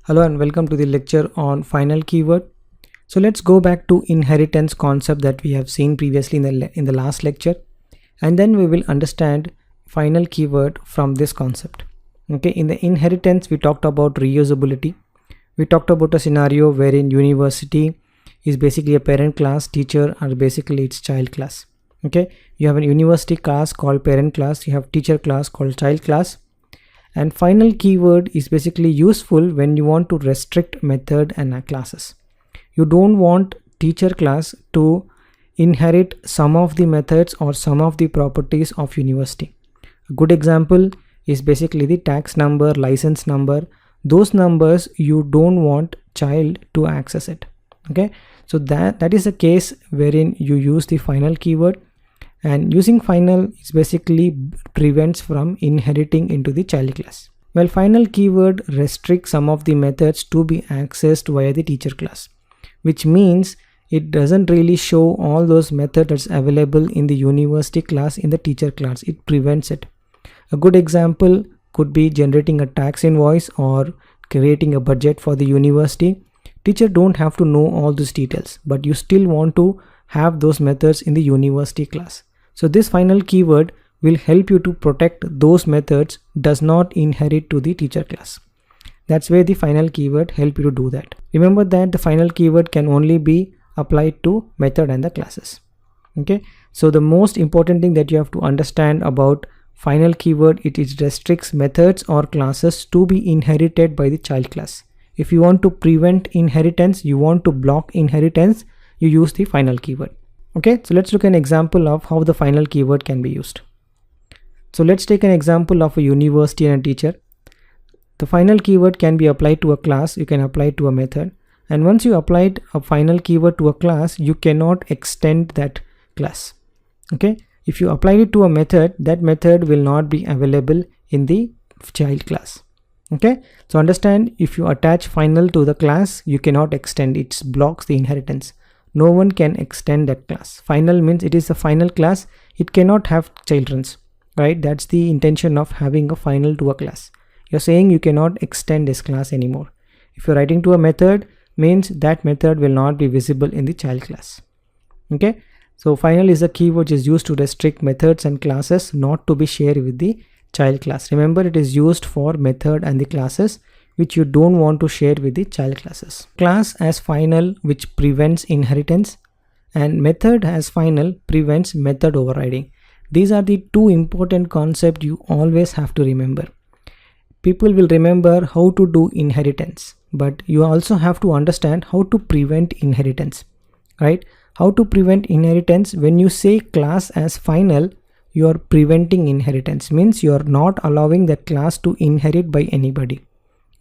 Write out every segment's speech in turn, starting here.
Hello and welcome to the lecture on final keyword. So let's go back to inheritance concept that we have seen previously in the last lecture, and then we will understand final keyword from this concept. Okay, in the inheritance we talked about reusability. We talked about a scenario wherein university is basically a parent class, teacher are basically its child class. Okay, you have a university class called parent class, you have teacher class called child class. And final keyword is basically useful when you want to restrict method and classes. You don't want teacher class to inherit some of the methods or some of the properties of university. A good example is basically the tax number, license number. Those numbers you don't want child to access it. Okay, so that is a case wherein you use the final keyword. And using final is basically prevents from inheriting into the child class. Well, final keyword restricts some of the methods to be accessed via the teacher class, which means it doesn't really show all those methods available in the university class in the teacher class. It prevents it. A good example could be generating a tax invoice or creating a budget for the university. Teacher don't have to know all those details, but you still want to have those methods in the university class. So this final keyword will help you to protect those methods does not inherit to the teacher class. That's where the final keyword help you to do that. Remember that the final keyword can only be applied to method and the classes. Okay, so the most important thing that you have to understand about final keyword, it restricts methods or classes to be inherited by the child class. If you want to prevent inheritance, you want to block inheritance, you use the final keyword. Okay, so let's look at an example of how the final keyword can be used. So let's take an example of a university and a teacher. The final keyword can be applied to a class, you can apply it to a method. And once you applied a final keyword to a class, you cannot extend that class. Okay, if you apply it to a method, that method will not be available in the child class. Okay, so understand, if you attach final to the class, you cannot extend, it blocks the inheritance. No one can extend that class. Final means it is a final class, it cannot have children's, right? That's the intention of having a final to a class. You're saying you cannot extend this class anymore. If you're writing to a method, means that method will not be visible in the child class. Okay, so final is a keyword which is used to restrict methods and classes not to be shared with the child class. Remember, it is used for method and the classes which you don't want to share with the child classes. Class as final, which prevents inheritance, and method as final prevents method overriding. These are the two important concepts you always have to remember. People will remember how to do inheritance, but you also have to understand how to prevent inheritance, right? How to prevent inheritance. When you say class as final, you are preventing inheritance, means you are not allowing that class to inherit by anybody.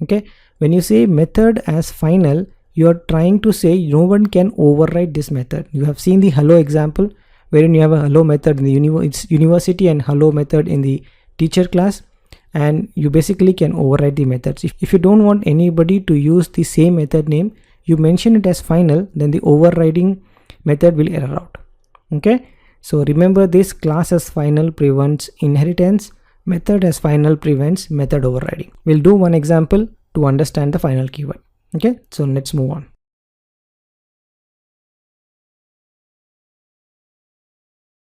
Okay, when you say method as final, you are trying to say no one can override this method. You have seen the hello example wherein you have a hello method in the university and hello method in the teacher class, and you basically can override the methods. If you don't want anybody to use the same method name, you mention it as final, then the overriding method will error out. Okay, so remember this, class as final prevents inheritance, method as final prevents method overriding. We'll do one example to understand the final keyword. Okay, so let's move on.